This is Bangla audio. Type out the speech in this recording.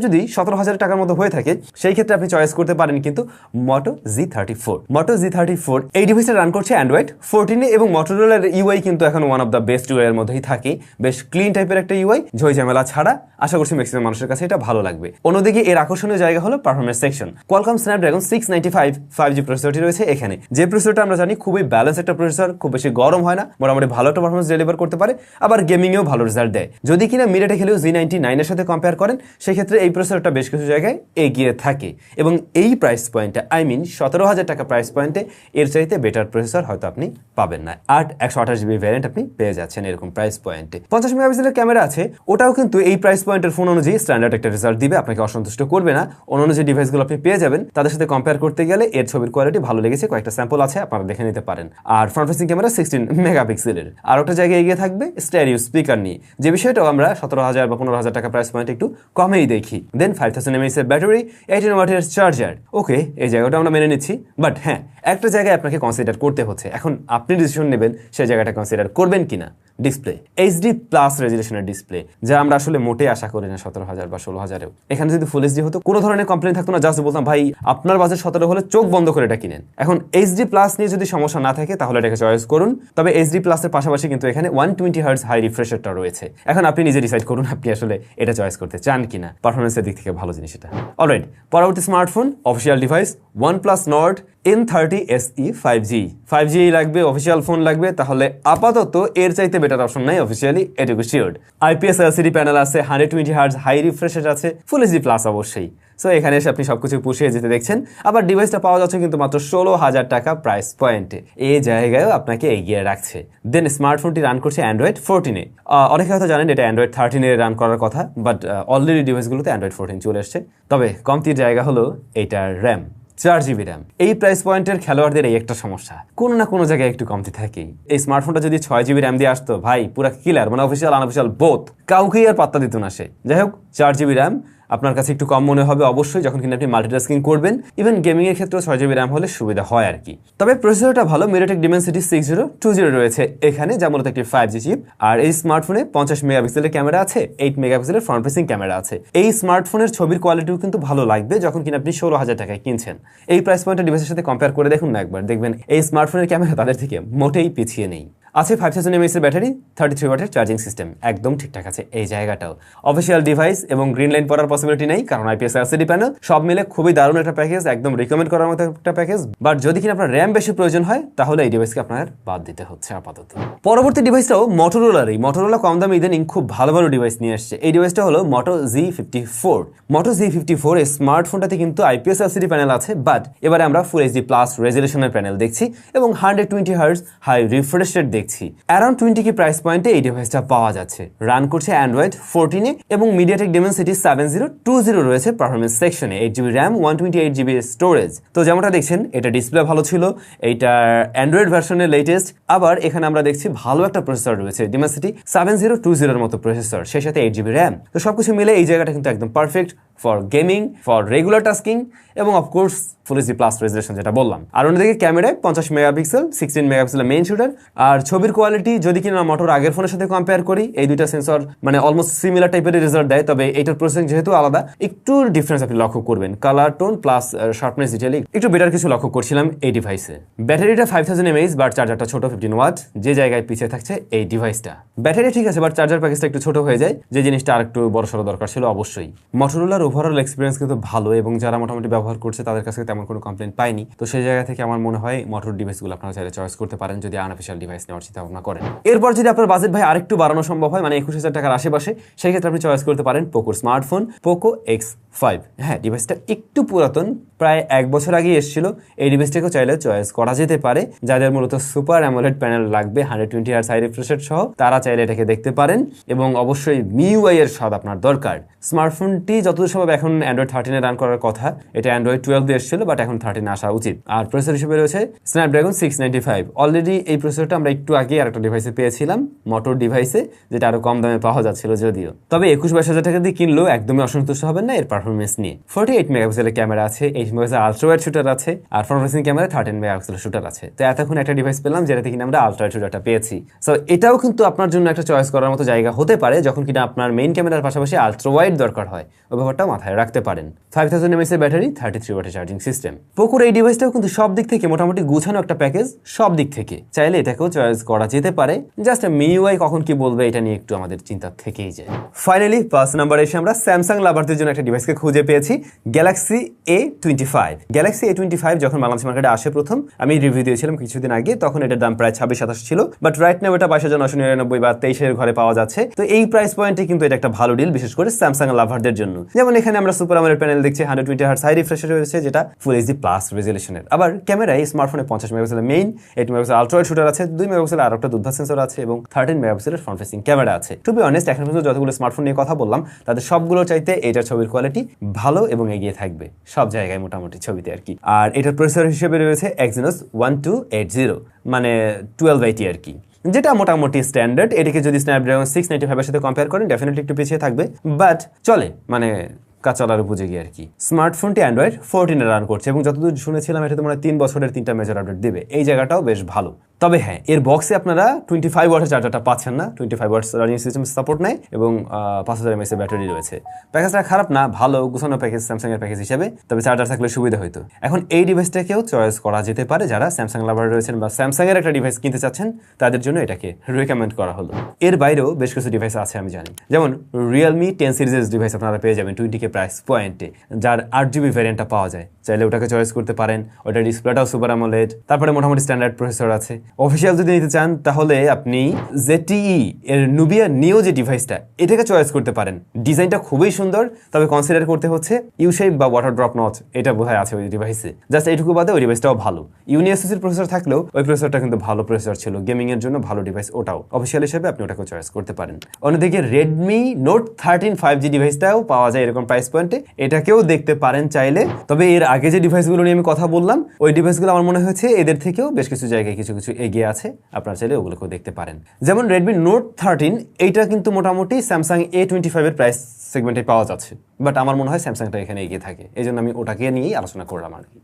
যদি 17,000 টাকার মতো হয়ে থাকে সেই ক্ষেত্রে আপনি চয়েস করতে পারেন কিন্তু Moto Z34। Moto Z34 এই ডিভাইসটা রান করছে Android 14 এবং Motorola ইউআই কিন্তু এখন one of the best UI এর মধ্যেই থাকে। বেশ ক্লিন টাইপের একটা ইউআই, ঝই ঝামেলা ছাড়া। আশা করছি ম্যাক্সিমাম মানুষের কাছে এটা ভালো লাগবে। অন্যদিকে এর আকর্ষণীয় জায়গা হলো performance section. Qualcomm Snapdragon 695 5G প্রসেসরটি রয়েছে এখানে। যে প্রসেসরটা আমরা জানি খুবই ব্যালেন্স একটা প্রসেসর, খুব বেশি গরম হয় না, মোটামুটি ভালো একটা পারফরম্যান্স ডেলিভার করতে পারে, আবার গেমিংয়েও ভালো রেজাল্ট দেয়। যদি কিনা MediaTek Helio Z99 এর সাথে কম্পেয়ার করেন সেক্ষেত্রে এই প্রসেসরটা বেশ কিছু জায়গায় এগিয়ে থাকে এবং এই প্রাইস পয়েন্টে 17,000 টাকা প্রাইস পয়েন্টে এর চাইতে বেটার প্রসেসর হয়তো আপনি পাবেন না। 128GB ভ্যারিয়েন্ট আপনি পেয়ে যাচ্ছেন এরকম প্রাইস পয়েন্টে। 50 মেগাপিক্সেলের ক্যামেরা আছে, ওটাও কিন্তু এই প্রাইস পয়েন্টের ফোন অনুযায়ী স্ট্যান্ডার্ড একটা রেজাল্ট দিবে, আপনাকে অসন্তুষ্ট করবে না। অন্যান্য যে ডিভাইসগুলো আপনি পেয়ে যাবেন তাদের সাথে কম্পেয়ার করতে গেলে এর ছবির কোয়ালিটি ভালো লেগেছে, কয়েকটা স্যাম্পল আছে আপনারা দেখে নিতে পারেন। আর ফ্রন্ট ফেসিং ক্যামেরা 16 মেগাপিক্সেলের। আর একটা জায়গায় এগিয়ে থাকবে স্টেরিও স্পিকার নিয়ে, যে বিষয়টাও আমরা 17,000 বা 15,000 টাকা প্রাইস পয়েন্ট একটু কমেই দেখি। দেন 5000 mAh এর ব্যাটারি, 18 ওয়াটের চার্জার। ওকে, এই জায়গাটা আমরা মেনে নিচ্ছি, বাট হ্যাঁ একটা জায়গায় আপনাকে কনসিডার করতে হচ্ছে। এখন আপনি ডিসিশন নেবেন সেই জায়গাটা কনসিডার করবেন কিনা। ডিসপ্লে HD+ রেজুলেশনের ডিসপ্লে, যা আমরা আসলে মোটেই আশা করি না 17,000 বা 16,000-এও। এখানে যদি ফুল HD হতো কোনো ধরনের কমপ্লেন থাকতো না, জাস্ট বলতাম ভাই আপনার বাজেট 17 হলে চোখ বন্ধ করে এটা কিনেন। এখন HD+ নিয়ে যদি সমস্যা না থাকে তাহলে এটাকে চয়েস করুন। তবে HD+ এর পাশাপাশি কিন্তু এখানে 120Hz হাই রিফ্রেশারটা রয়েছে। এখন আপনি নিজে ডিসাইড করুন আপনি আসলে এটা চয়েস করতে চান কিনা। পারফরমেন্সের দিক থেকে ভালো জিনিস এটা। অলরাইট, পরবর্তী smartphone official device OnePlus Nord N30 SE 5G লাগবে, অফিসিয়াল ফোন লাগবে, তাহলে আপাতত এর চাইতে বেটার অপশন নাই অফিসিয়ালি, এটুকু শিওর। IPS LCD প্যানেল আছে, 120Hz হাই রিফ্রেশার আছে, ফুল HD+ অবশ্যই। সো এখানে এসে আপনি সবকিছু পুষিয়ে যেতে দেখছেন। আবার ডিভাইসটা পাওয়া যাচ্ছে কিন্তু মাত্র 16,000 টাকা প্রাইস পয়েন্টে। এই জায়গায়ও আপনাকে এগিয়ে রাখছে। দেন স্মার্টফোনটি রান করছে Android 14-এ। অনেকে হয়তো জানেন এটা Android 13-এ রান করার কথা, বাট অলরেডি ডিভাইসগুলোতে Android 14 চলে এসছে। তবে কমতির জায়গা হলো এইটার র্যাম, 4GB র্যাম। এই প্রাইস পয়েন্টের খেলোয়াড়দের এই একটা সমস্যা, কোনো না কোনো জায়গায় একটু কমতি থাকেই। এই স্মার্টফোনটা যদি 6GB র্যাম দিয়ে আসতো ভাই পুরা কিলার, মানে অফিসিয়াল আনঅফিসিয়াল বোথ, কাউকেই আর পাত্তা দিত না সে। যাই হোক, 4GB র্যাম আপনার কাছে একটু কম মনে হবে অবশ্যই যখন কিনা আপনি মাল্টিটাস্কিং করবেন। ইভেন গেমিং এর ক্ষেত্রেও 6GB র্যাম হলে সুবিধা হয় আর কি। তবে প্রসেসরটা ভালো, MediaTek Dimensity 6020 রয়েছে এখানে, যা মূলত একটি 5G চিপ। আর এই স্মার্টফোনে 50 মেগাপিক্সেলের ক্যামেরা আছে, 8 মেগাপিক্সেলের ফ্রন্ট ফেসিং ক্যামেরা আছে। এই স্মার্টফোনের ছবির কোয়ালিটিও কিন্তু ভালো লাগবে যখন কিনা আপনি 16,000 টাকায় কিনছেন। এই প্রাইস পয়েন্টের ডিভাইসের সাথে কম্পেয়ার করে দেখুন না একবার, দেখবেন এই স্মার্টফোনের ক্যামেরা তাদের থেকে মোটেই পিছিয়ে নেই। আছে 5000 mAh এর ব্যাটারি, 33 ওয়াটের চার্জিং সিস্টেম, একদম ঠিকঠাক আছে এই জায়গাটাও। অফিসিয়াল ডিভাইস এবং গ্রিন লাইন পড়ার পসিবিলিটি নেই কারণ IPS LCD প্যানেল। সব মিলে খুবই দারুণ একটা প্যাকেজ, একদম রিকমেন্ড করার মতো একটা প্যাকেজ। বাট যদি কিনা আপনার র্যাম বেশি প্রয়োজন হয় তাহলে এই ডিভাইসকে আপনার বাদ দিতে হচ্ছে আপাতত। পরবর্তী ডিভাইসটাও Motorola-রই। Motorola কম দামে ইদানিং খুব ভালো ভালো ডিভাইস নিয়ে আসছে। এই ডিভাইসটা হলো Moto Z54। Moto Z54 এই স্মার্টফোনটাতে কিন্তু IPS LCD প্যানেল আছে, বাট এবারে আমরা ফুল HD+ রেজুলেশনের প্যানেল দেখছি এবং 120Hz হাই রিফ্রেশ রেট দেখছি। অ্যারাউন্ড 20K প্রাইস পয়েন্টে এই ডিভাইসটা পাওয়া যাচ্ছে। রান করছে Android 14-এ এবং MediaTek Dimensity 7020 রয়েছে পারফরমেন্স সেকশনে। 8GB RAM, 128GB storage. তো যেমনটা দেখছেন এটা ডিসপ্লে ভালো ছিল, এইটা অ্যান্ড্রয়েড ভার্সনের লেটেস্ট। আবার এখানে আমরা দেখছি ভালো একটা প্রসেসর রয়েছে, Dimensity 7020 এর মতো প্রসেসর, সেই সাথে 8GB র্যাম। তো সবকিছু মিলে এই জায়গাটা কিন্তু একদম perfect for gaming, for regular tasking এবং অফকোর্স ফুল HD+ রেজুলেশন যেটা বললাম। আর অন্যদিকে ক্যামেরায় 50 মেগাপিক্সেল, 16 মেগাপিক্সেলের মেইন শুটার। আর ছবির কোয়ালিটি যদি কিনা মোটর আগের ফোনের সাথে কম্পেয়ার করি, এই দুইটা সেন্সর মানে অলমোস্ট সিমিলার টাইপের রেজাল্ট দেয়, তবে এইটার প্রসেসিং যেহেতু আলাদা একটু ডিফারেন্স আপনি লক্ষ্য করবেন। Colour tone plus sharpness detailing একটু বেটার কিছু লক্ষ্য করছিলাম এই ডিভাইসে। ব্যাটারিটা 5000 mAh, বাট চার্জারটা ছোট 15 ওয়াট, যে জায়গায় পিছিয়ে থাকছে এই ডিভাইসটা। ব্যাটারি ঠিক আছে, বাট চার্জার প্যাকেজটা একটু ছোট হয়ে যায়, যে জিনিসটা আর একটু বড়সড় দরকার ছিল অবশ্যই। Motorolaর ওভারঅল এক্সপিরিয়েন্স কিন্তু ভালো এবং যারা মোটামুটি ব্যবহার করছে তাদের কাছে তেমন কোনো কমপ্লেন পাইনি। তো সেই জায়গা থেকে আমার মনে হয় মোটর ডিভাইসগুলো আপনারা চাইলে চয়েস করতে পারেন যদি আনঅফিসিয়াল ডিভাইস নেওয়ার চিন্তা ভাবনা করেন। এরপর যদি আপনার বাজেট ভাই আরেকটু বাড়ানো সম্ভব হয়, মানে 21,000 টাকার আশেপাশে, সেই ক্ষেত্রে আপনি চয়েস করতে পারেন পোকোর স্মার্টফোন Poco X5। হ্যাঁ, ডিভাইসটা একটু পুরাতন, প্রায় 1 বছর আগে এসেছিল। এই ডিভাইসটাকেও চাইলে চয়েস করা যেতে পারে। যাদের মূলত সুপার অ্যামোলেড প্যানেল লাগবে 120Hz হাই রিফ্রেশ রেট সহ, তারা চাইলে এটাকে দেখতে পারেন। এবং অবশ্যই MIUI এর স্বাদ আপনার দরকার। স্মার্টফোনটি যতদূর সম্ভব এখন Android 13-এ রান করার কথা, এটা Android 12 দিয়ে এসেছিল, বাট এখন 13 আসা উচিত। আর প্রসেসর হিসেবে রয়েছে Snapdragon 695। অলরেডি এই প্রসেসরটা আমরা একটু আগে আরেকটা ডিভাইসে পেয়েছিলাম, মোটর ডিভাইসে, যেটা আরো কম দামে পাওয়া যাচ্ছিল যদিও। তবে 21-22 হাজার টাকা দিয়ে কিনলেও একদমই অসন্তুষ্ট হবেন না এর পারফরমেন্স পারফরমেন্স নিয়ে। 48 মেগাপিক্সেলের ক্যামেরা আছে, 8 মেগাপিক্সেল আলট্রা ওয়াইড শুটার আছে, আর ফ্রন্ট ফেসিং ক্যামেরা 13 মেগাপিক্সেলের শুটার আছে। তো এতক্ষণ একটা ডিভাইস পেলাম যেটাতে কিনা আমরা আলট্রা ওয়াইড শুটারটা পেয়েছি। সো এটাও কিন্তু আপনার জন্য একটা চয়েস করার মতো জায়গা হতে পারে, যখন কিনা আপনার মেইন ক্যামেরার পাশাপাশি আলট্রা ওয়াইড দরকার হয়, ওই ব্যাপারটা মাথায় রাখতে পারেন। 5000 mAh এর ব্যাটারি, 33 ওয়াটের চার্জিং সিস্টেম। পোকোর এই ডিভাইসটাও কিন্তু সব দিক থেকে মোটামুটি গুছানো একটা প্যাকেজ, সব দিক থেকে চাইলে এটাকেও চয়েস করা যেতে পারে। জাস্ট মিইউআই কখন কি বলবে এটা নিয়ে একটু আমাদের চিন্তা থেকেই যায়। ফাইনালি 5 নাম্বারে এসে আমরা স্যামসাং লাভারদের জন্য একটা ডিভাইসকে খুঁজে পেয়েছি, গ্যালাক্সি A25। গ্যালাক্সি A25 যখন বাংলাদেশ মার্কেটে আসে প্রথম, আমি রিভিউ দিয়েছিলাম কিছুদিন আগে, তখন এটার দাম প্রায় 26-27 ছিল, বাট রাইট নাও এটা 22,999 বা 23 ঘরে পাওয়া যাচ্ছে। তো এই প্রাইস পয়েন্টে কিন্তু এটা একটা ভালো ডিল, বিশেষ করে স্যামসাং লাভারদের জন্য। যেমন এখানে আমরা সুপার আমোলেড প্যানেল দেখছি, 120 হার্টজ হাই রিফ্রেশ রয়েছে, যেটা ফুল এইচডি প্লাস রেজোলিউশনের। আবার ক্যামেরায় স্মার্টফোনে 50 মেগাপিক্সেলের main, 8 megapixel ultra wide shooter আছে, 2 মেগাপিক্সেলের আর একটা দুধা সেন্সর আছে এবং 13 মেগাপিক্সেলের ফ্রন্ট ফেসিং ক্যামেরা আছে। টু বি অনেস্ট, এখন পর্যন্ত যতগুলো স্মার্টফোন নিয়ে কথা বললাম তাদের সবগুলো চাইতে এটার ছবির কোয়ালিটি ভালো এবং এগিয়ে থাকবে সব জায়গায় মোটামুটি ছবিতে আর কি। আর এটার প্রসেসর হিসেবে রয়েছে Exynos 1280, মানে 1280 আর কি, যেটা মোটামুটি স্ট্যান্ডার্ড। এটাকে যদি স্ন্যাপড্রাগন 695 এর সাথে কম্পেয়ার করেন ডেফিনেটলি একটু পিছিয়ে থাকবে, বাট চলে, মানে কাজ চলার উপযোগী আর কি। স্মার্টফোনটি অ্যান্ড্রয়েড 14 রান করছে এবং যতদূর শুনেছিলাম এটা তোমার 3 বছরের 3টা মেজর আপডেট দেবে, এই জায়গাটাও বেশ ভালো। তবে হ্যাঁ, এর বক্সে আপনারা 25 ওয়াটের চার্জারটা পাচ্ছেন না, 25 ওয়াটস চার্জিং সিস্টেম সাপোর্ট নেয় এবং 5000 mAh ব্যাটারি রয়েছে। প্যাকেজটা খারাপ না, ভালো গুছানো প্যাকেজ স্যামসাং এর প্যাকেজ হিসেবে, তবে চার্জার থাকলে সুবিধা হতো। এখন এই ডিভাইসটাকেও চয়েস করা যেতে পারে, যারা স্যামসাং লাভার রয়েছেন বা স্যামসাং এর একটা ডিভাইস কিনতে চাচ্ছেন তাদের জন্য এটাকে রেকমেন্ড করা হলো। এর বাইরেও বেশ কিছু ডিভাইস আছে আমি জানি, যেমন রিয়েলমি 10 সিরিজের ডিভাইস আপনারা পেয়ে যাবেন 20K প্রাইস পয়েন্টে, যার 8GB ভ্যারিয়েন্টটা পাওয়া যায়, চাইলে ওটাকে চয়েস করতে পারেন। ওটার ডিসপ্লেটাও সুপার আমোলেড, তারপরে মোটামুটি স্ট্যান্ডার্ড প্রসেসর আছে। অফিসিয়াল যদি নিতে চান তাহলে আপনি ZTE এর নুবিয়া নিও যে ডিভাইসটা, এটাকে চয়েস করতে পারেন। ডিজাইনটা খুবই সুন্দর, তবে কনসিডার করতে হচ্ছে ইউ শেপ বা ওয়াটার ড্রপ নচ, এটা বোধহয় আছে ওই ডিভাইসে। জাস্ট এইটুকু বাদে ওই ডিভাইসটাও ভালো। ইউনিএসএসির প্রসেসর থাকলেও ওই প্রসেসরটা কিন্তু ভালো প্রসেসর ছিল, গেমিং এর জন্য ভালো ডিভাইস ওটাও। অফিসিয়াল হিসেবে আপনি ওটাকে চয়েস করতে পারেন। অন্যদিকে রেডমি নোট 13 5G ডিভাইসটাও পাওয়া যায় এরকম প্রাইস পয়েন্টে, এটাকেও দেখতে পারেন চাইলে। তবে এর আগে যে ডিভাইসগুলো নিয়ে আমি কথা বললাম, ওই ডিভাইসগুলো আমার মনে হয়েছে এদের থেকেও বেশ কিছু জায়গায় কিছু কিছু এগিয়ে আছে, আপনারা চাইলে ওগুলোকেও দেখতে পারেন। যেমন রেডমি নোট 13, এইটা কিন্তু মোটামুটি স্যামসাং A25 এর প্রাইস সেগমেন্টে পাওয়া যাচ্ছে, বাট আমার মনে হয় স্যামসাংটা এখানে এগিয়ে থাকে, এই জন্য আমি ওটাকে নিয়েই আলোচনা করলাম আর কি।